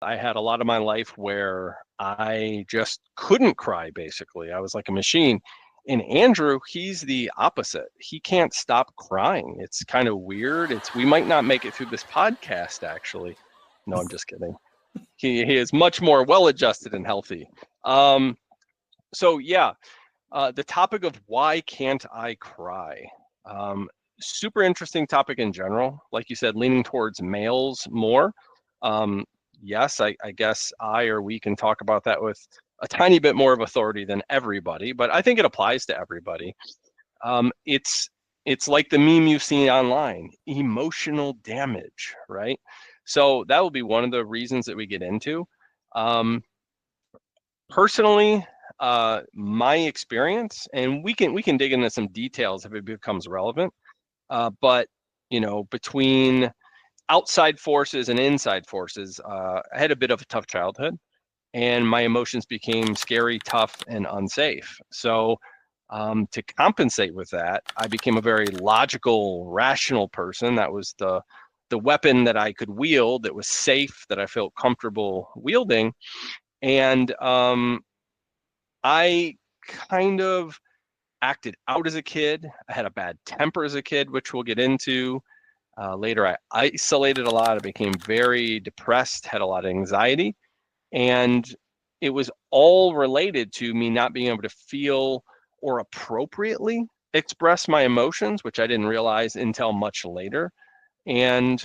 I had a lot of my life where I just couldn't cry, basically. I was like a machine. And Andrew, he's the opposite. He can't stop crying. It's kind of weird. We might not make it through this podcast, actually. No, I'm just kidding. He is much more well-adjusted and healthy. So yeah, the topic of why can't I cry? Super interesting topic in general. Like you said, leaning towards males more. Yes, I guess I or we can talk about that with a tiny bit more of authority than everybody, but I think it applies to everybody. It's like the meme you've seen online, emotional damage, right? So that will be one of the reasons that we get into. Personally, my experience, and we can dig into some details if it becomes relevant. But between outside forces and inside forces, I had a bit of a tough childhood, and my emotions became scary, tough, and unsafe. So to compensate with that, I became a very logical, rational person. That was the weapon that I could wield, that was safe, that I felt comfortable wielding. And I kind of acted out as a kid. I had a bad temper as a kid, which we'll get into. Later, I isolated a lot. I became very depressed, had a lot of anxiety. And it was all related to me not being able to feel or appropriately express my emotions, which I didn't realize until much later. And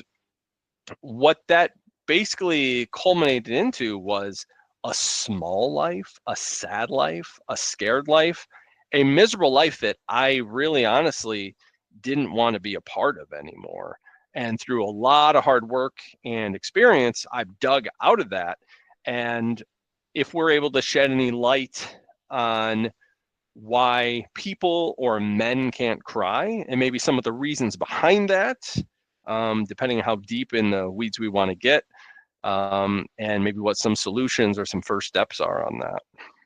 what that basically culminated into was a small life, a sad life, a scared life, a miserable life that I really honestly didn't want to be a part of anymore. And through a lot of hard work and experience, I've dug out of that. And if we're able to shed any light on why people or men can't cry, and maybe some of the reasons behind that, depending on how deep in the weeds we want to get, and maybe what some solutions or some first steps are on that.